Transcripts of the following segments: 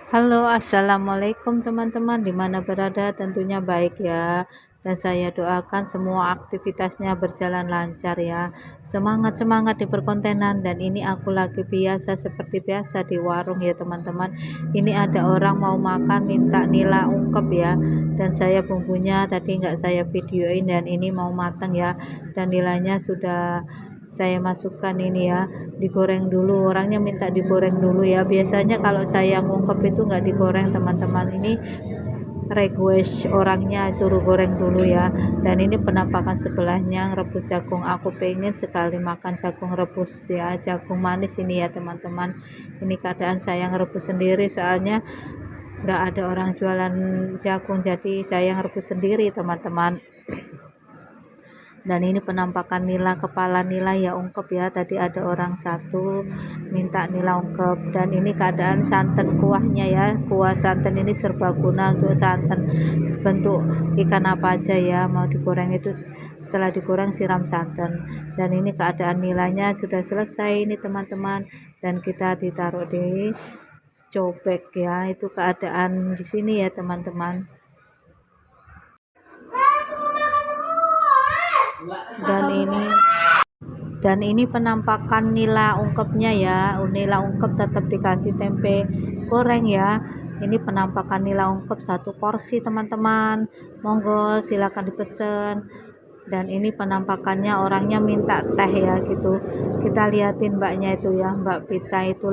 Halo, assalamualaikum teman-teman, dimana berada tentunya baik ya. Dan saya doakan semua aktivitasnya berjalan lancar ya. Semangat-semangat di perkontenan. Dan ini aku lagi biasa seperti biasa di warung ya teman-teman. Ini ada orang mau makan minta nila ungkep ya. Dan saya bumbunya tadi nggak saya videoin, dan ini mau matang ya. Dan nilainya sudah saya masukkan ini ya, digoreng dulu. Orangnya minta digoreng dulu ya. Biasanya kalau saya ngungkep itu nggak digoreng teman-teman, ini request orangnya suruh goreng dulu ya. Dan ini penampakan sebelahnya rebus jagung, aku pengen sekali makan jagung rebus ya, jagung manis ini ya teman-teman. Ini keadaan saya ngerebus sendiri, soalnya nggak ada orang jualan jagung, jadi saya ngerebus sendiri teman-teman. Dan ini penampakan nila, kepala nila ya ungkep ya. Tadi ada orang satu minta nila ungkep. Dan ini keadaan santan kuahnya ya, kuah santan ini serbaguna untuk santan bentuk ikan apa aja ya, mau digoreng itu setelah digoreng siram santan. Dan ini keadaan nilainya sudah selesai ini teman-teman, dan kita ditaruh di cobek ya. Itu keadaan di sini ya teman-teman. Dan ini penampakan nila ungkepnya ya. Nila ungkep tetap dikasih tempe goreng ya. Ini penampakan nila ungkep satu porsi teman-teman, monggo silakan dipesen. Dan ini penampakannya orangnya minta teh ya gitu. Kita liatin mbaknya itu ya, Mbak Pita itu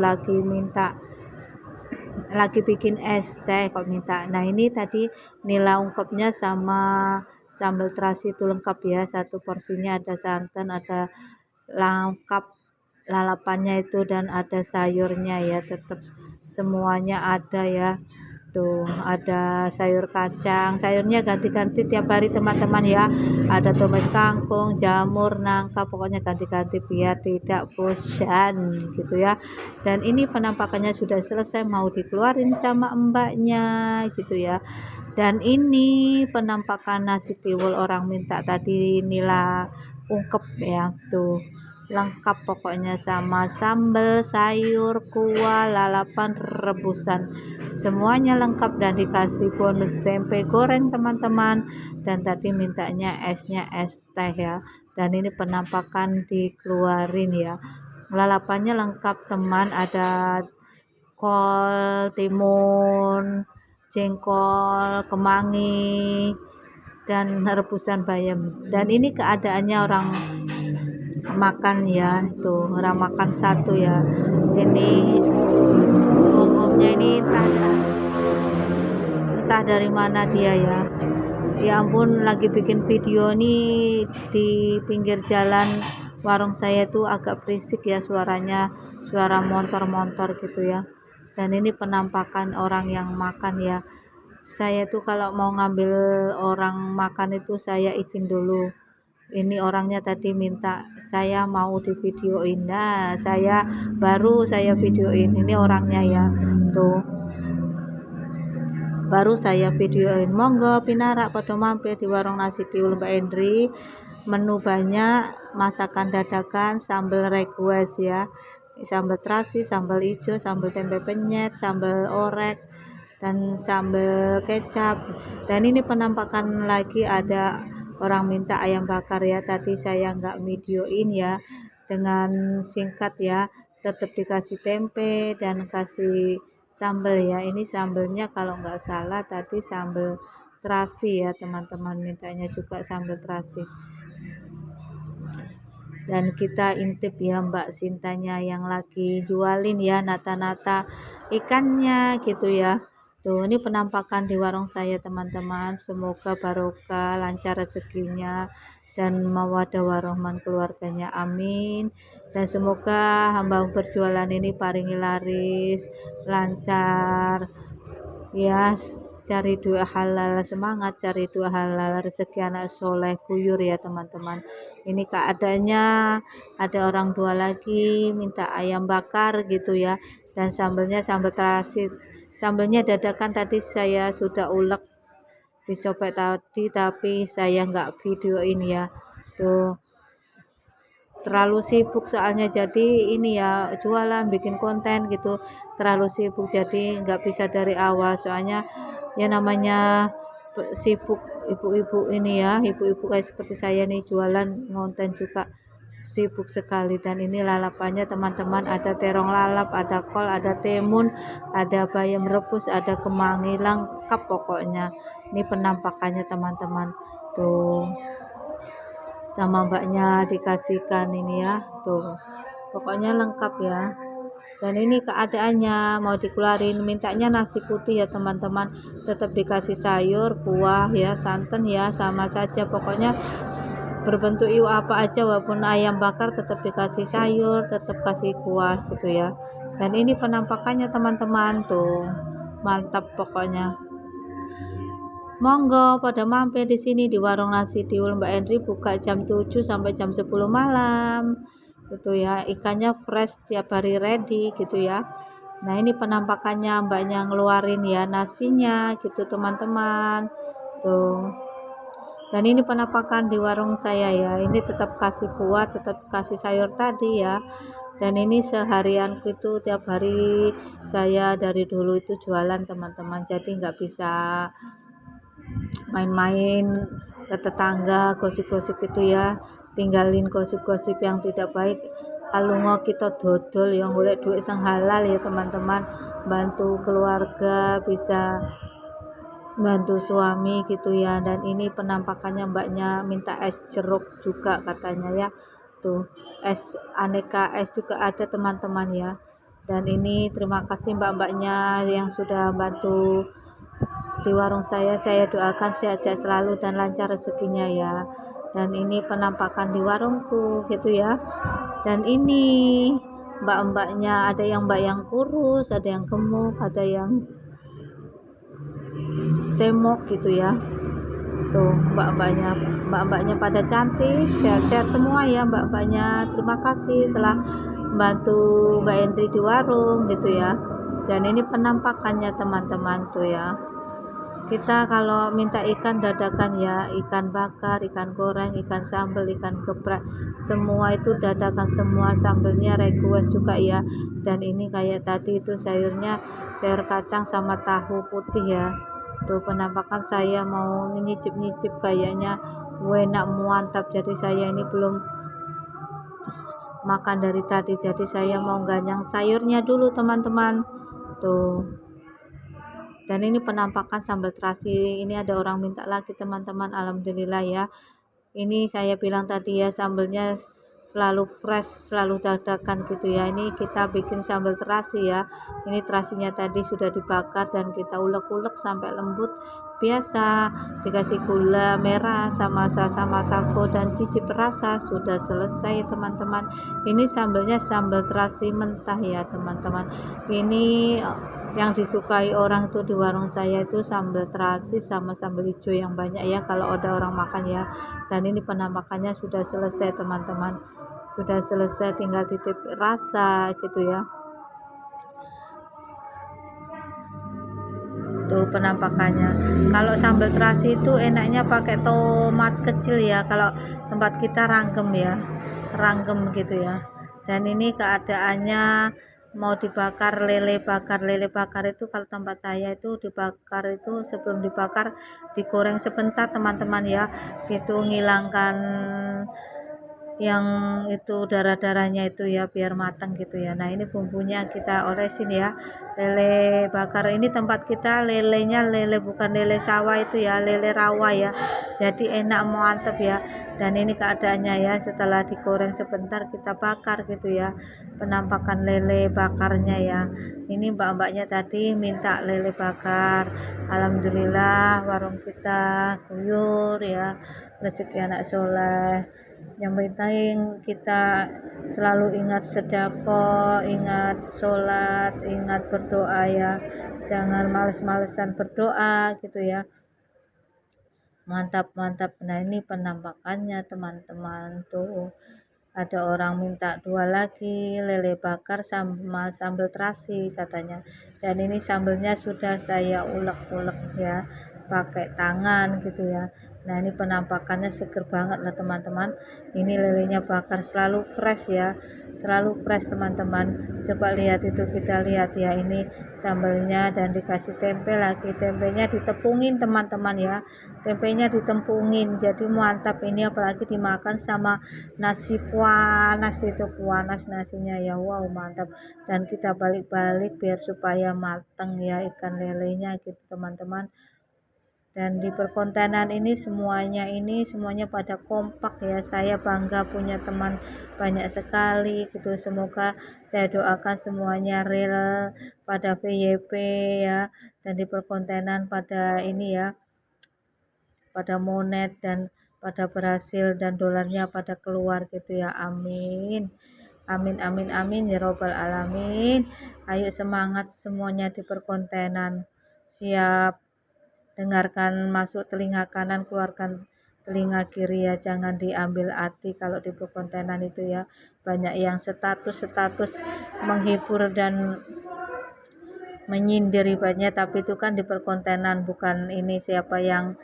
lagi bikin es teh kok minta. Nah ini tadi nila ungkepnya sama sambal terasi itu lengkap ya, satu porsinya ada santan, ada lengkap lalapannya itu, dan ada sayurnya ya, tetap semuanya ada ya. Tuh ada sayur kacang, sayurnya ganti-ganti tiap hari teman-teman ya. Ada tumis kangkung, jamur, nangka, pokoknya ganti-ganti biar tidak bosan gitu ya. Dan ini penampakannya sudah selesai, mau dikeluarin sama mbaknya gitu ya. Dan ini penampakan nasi tiwul, orang minta tadi nila ungkep ya. Tuh lengkap pokoknya, sama sambal, sayur, kuah, lalapan, rebusan, semuanya lengkap. Dan dikasih bonus tempe goreng teman-teman. Dan tadi mintanya esnya es teh ya. Dan ini penampakan dikeluarin ya. Lalapannya lengkap teman, ada kol timun, jengkol, kemangi, dan rebusan bayam. Dan ini keadaannya orang makan ya, itu orang makan satu ya. Ini umumnya ini entah dari mana dia ya. Ya ampun, lagi bikin video nih di pinggir jalan warung saya tuh agak berisik ya suaranya, suara motor-motor gitu ya. Dan ini penampakan orang yang makan ya. Saya tuh kalau mau ngambil orang makan itu saya izin dulu. Ini orangnya tadi minta saya mau di videoin, nah saya videoin ini orangnya ya. Tuh baru saya videoin, monggo pinarak pada mampir di warung nasi tiwul Mbak Endri. Menu banyak, masakan dadakan, sambal request ya, sambal terasi, sambal hijau, sambal tempe penyet, sambal orek, dan sambal kecap. Dan ini penampakan lagi, ada orang minta ayam bakar ya, tadi saya nggak videoin ya, dengan singkat ya. Tetap dikasih tempe dan kasih sambal ya. Ini sambalnya kalau nggak salah tadi sambal terasi ya teman-teman, mintanya juga sambal terasi. Dan kita intip ya Mbak Sintanya yang lagi jualin ya nata-nata ikannya gitu ya. Tuh ini penampakan di warung saya teman-teman, semoga barokah, lancar rezekinya, dan mawadah warahman keluarganya, amin. Dan semoga hamba berjualan ini paringi laris, lancar ya, cari dua halal, semangat cari dua halal, rezeki anak soleh kuyur ya teman-teman. Ini keadaannya ada orang dua lagi minta ayam bakar gitu ya, dan sambelnya sambal terasi, sambelnya dadakan tadi saya sudah ulek dicopet tadi, tapi saya nggak videoin ya. Tuh terlalu sibuk soalnya, jadi ini ya jualan bikin konten gitu, terlalu sibuk jadi nggak bisa dari awal, soalnya ya namanya sibuk ibu-ibu ini ya, ibu-ibu kayak seperti saya nih jualan konten juga sibuk sekali. Dan ini lalapannya teman-teman, ada terong lalap, ada kol, ada timun, ada bayam rebus, ada kemangi, lengkap pokoknya. Ini penampakannya teman-teman tuh, sama mbaknya dikasihkan ini ya tuh, pokoknya lengkap ya. Dan ini keadaannya mau dikeluarin, mintanya nasi putih ya teman-teman, tetap dikasih sayur, kuah ya, santan ya, sama saja pokoknya berbentuk iu apa aja, walaupun ayam bakar tetap dikasih sayur, tetap kasih kuah gitu ya. Dan ini penampakannya teman-teman tuh, mantap pokoknya. Monggo pada mampir di sini di warung nasi Tiwul Mbak Henry, buka jam 7 sampai jam 10 malam gitu ya. Ikannya fresh, tiap hari ready gitu ya. Nah, ini penampakannya mbaknya ngeluarin ya nasinya gitu teman-teman. Tuh. Dan ini penampakan di warung saya ya. Ini tetap kasih kuah, tetap kasih sayur tadi ya. Dan ini seharian itu tiap hari saya dari dulu itu jualan teman-teman. Jadi nggak bisa main-main ke tetangga gosip-gosip itu ya, tinggalin gosip-gosip yang tidak baik. Alungo kita dodol yang golek duit sang halal ya teman-teman, bantu keluarga, bisa bantu suami gitu ya. Dan ini penampakannya mbaknya minta es jeruk juga katanya ya tuh, es aneka es juga ada teman-teman ya. Dan ini terima kasih mbak-mbaknya yang sudah bantu di warung saya doakan sehat-sehat selalu dan lancar rezekinya ya. Dan ini penampakan di warungku gitu ya. Dan ini mbak-mbaknya, ada yang mbak yang kurus, ada yang gemuk, ada yang semok gitu ya. Tuh mbak-mbaknya pada cantik, sehat-sehat semua ya mbak-mbaknya. Terima kasih telah membantu Mbak Henry di warung gitu ya. Dan ini penampakannya teman-teman tuh ya. Kita kalau minta ikan dadakan ya, ikan bakar, ikan goreng, ikan sambal, ikan geprek, semua itu dadakan semua, sambelnya request juga ya. Dan ini kayak tadi itu sayurnya sayur kacang sama tahu putih ya. Tuh penampakan saya mau nyicip-nyicip, kayaknya enak mantap. Jadi saya ini belum makan dari tadi, jadi saya mau ganyang sayurnya dulu teman-teman tuh. Dan ini penampakan sambal terasi, ini ada orang minta lagi teman-teman, alhamdulillah ya. Ini saya bilang tadi ya, sambelnya selalu fresh, selalu dadakan gitu ya. Ini kita bikin sambal terasi ya. Ini terasinya tadi sudah dibakar dan kita ulek-ulek sampai lembut biasa, dikasih gula merah sama masako dan cicip rasa, sudah selesai teman-teman. Ini sambelnya sambal terasi mentah ya teman-teman. Ini yang disukai orang itu di warung saya itu sambal terasi sama sambal hijau yang banyak ya kalau ada orang makan ya. Dan ini penampakannya sudah selesai teman-teman, sudah selesai, tinggal titip rasa gitu ya. Tuh penampakannya. Kalau sambal terasi itu enaknya pakai tomat kecil ya, kalau tempat kita ranggem ya, ranggem gitu ya. Dan ini keadaannya mau dibakar lele bakar. Lele bakar itu kalau tempat saya itu dibakar itu, sebelum dibakar digoreng sebentar teman-teman ya, gitu ngilangkan yang itu darah-darahnya itu ya, biar matang gitu ya. Nah ini bumbunya kita olesin ya, lele bakar ini tempat kita lelenya lele bukan lele sawah itu ya, lele rawa ya, jadi enak mantep ya. Dan ini keadaannya ya, setelah digoreng sebentar kita bakar gitu ya, penampakan lele bakarnya ya. Ini mbak-mbaknya tadi minta lele bakar, alhamdulillah warung kita guyur ya, rezeki anak soleh. Yang penting kita selalu ingat sedekah, ingat sholat, ingat berdoa ya, jangan males-malesan berdoa gitu ya. Mantap mantap. Nah ini penampakannya teman-teman tuh, ada orang minta 2 lagi lele bakar sama sambal terasi katanya. Dan ini sambelnya sudah saya ulek-ulek ya, pakai tangan gitu ya. Nah ini penampakannya seger banget lah teman-teman. Ini lelenya bakar selalu fresh ya, selalu fresh teman-teman. Coba lihat itu, kita lihat ya, ini sambalnya dan dikasih tempe lagi. Tempenya ditepungin teman-teman ya, tempenya ditempungin, jadi mantap ini, apalagi dimakan sama nasi panas, itu panas nasinya ya, wow mantap. Dan kita balik-balik biar supaya mateng ya ikan lelenya gitu teman-teman. Dan di perkontenan ini semuanya pada kompak ya, saya bangga punya teman banyak sekali gitu. Semoga saya doakan semuanya real pada VYP ya, dan di perkontenan pada ini ya, pada monet dan pada berhasil dan dolarnya pada keluar gitu ya, amin amin amin amin ya robbal alamin. Ayo semangat semuanya di perkontenan, siap. Dengarkan masuk telinga kanan, keluarkan telinga kiri ya, jangan diambil arti kalau di perkontenan itu ya. Banyak yang status menghibur dan menyindir banyak, tapi itu kan di perkontenan, bukan ini. Siapa yang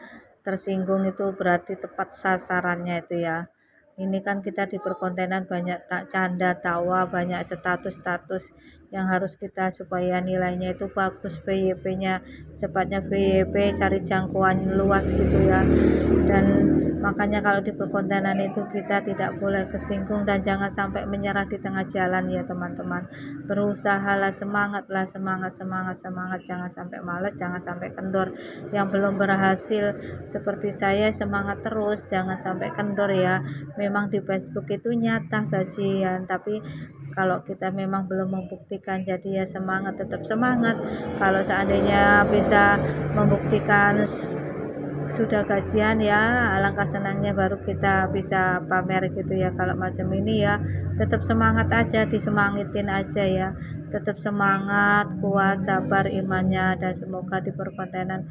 tersinggung itu berarti tepat sasarannya itu ya. Ini kan kita di perkontenan banyak tak canda tawa, banyak status yang harus kita supaya nilainya itu bagus, VYP-nya cepatnya VYP, cari jangkauan luas gitu ya. Dan makanya kalau di perkontenan itu kita tidak boleh kesinggung dan jangan sampai menyerah di tengah jalan ya teman-teman. Berusahalah, semangatlah, semangat, jangan sampai malas, jangan sampai kendor. Yang belum berhasil seperti saya, semangat terus, jangan sampai kendor ya. Memang di Facebook itu nyata gajian, tapi kalau kita memang belum membuktikan, jadi ya semangat, tetap semangat. Kalau seandainya bisa membuktikan sudah gajian ya, alangkah senangnya, baru kita bisa pamer gitu ya. Kalau macam ini ya tetap semangat aja, disemangitin aja ya, tetap semangat, kuat, sabar imannya, dan semoga di perkontenan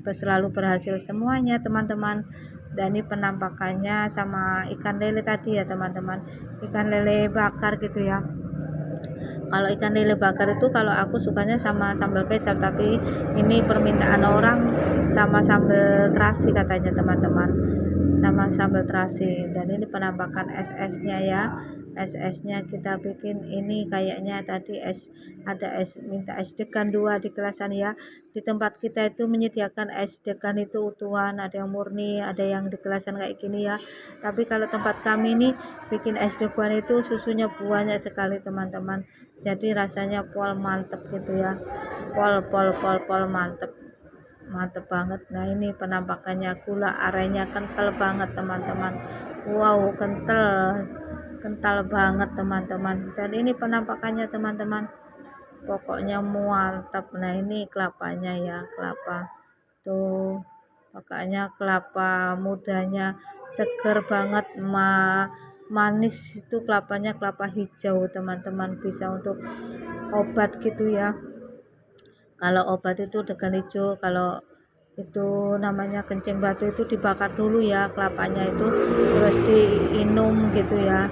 selalu berhasil semuanya teman-teman. Dan ini penampakannya sama ikan lele tadi ya teman-teman, ikan lele bakar gitu ya. Kalau ikan lele bakar itu kalau aku sukanya sama sambal kecap, tapi ini permintaan orang sama sambal terasi katanya teman-teman, sama sambal terasi. Dan ini penampakan es-esnya ya, es-esnya kita bikin ini kayaknya tadi ada es, minta es degan 2 di kelasan ya. Di tempat kita itu menyediakan es degan itu utuhan, ada yang murni, ada yang di kelasan kayak gini ya. Tapi kalau tempat kami ini bikin es degan itu susunya banyak sekali teman-teman, jadi rasanya pol mantep gitu ya, pol mantep, mantep banget. Nah ini penampakannya, gula arennya kental banget teman-teman, wow kental banget teman-teman. Dan ini penampakannya teman-teman, pokoknya mantap. Nah ini kelapanya ya, kelapa tuh, makanya kelapa mudanya seger banget, manis itu kelapanya, kelapa hijau teman-teman, bisa untuk obat gitu ya. Kalau obat itu degan hijau, kalau itu namanya kencing batu itu dibakar dulu ya kelapanya itu, terus diinum gitu ya,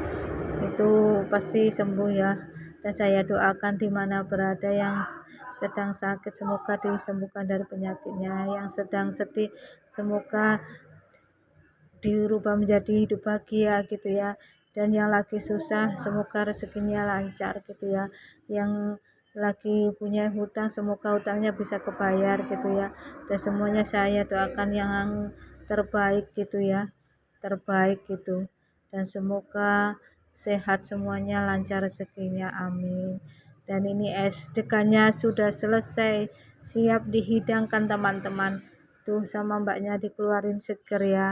itu pasti sembuh ya. Dan saya doakan dimana berada yang sedang sakit semoga disembuhkan dari penyakitnya, yang sedang sedih semoga dirubah menjadi hidup bahagia gitu ya. Dan yang lagi susah semoga rezekinya lancar gitu ya. Yang lagi punya hutang semoga hutangnya bisa kebayar gitu ya. Dan semuanya saya doakan yang terbaik gitu ya, terbaik gitu. Dan semoga sehat semuanya, lancar rezekinya, amin. Dan ini es degannya sudah selesai, siap dihidangkan teman-teman. Tuh sama mbaknya dikeluarin seger ya.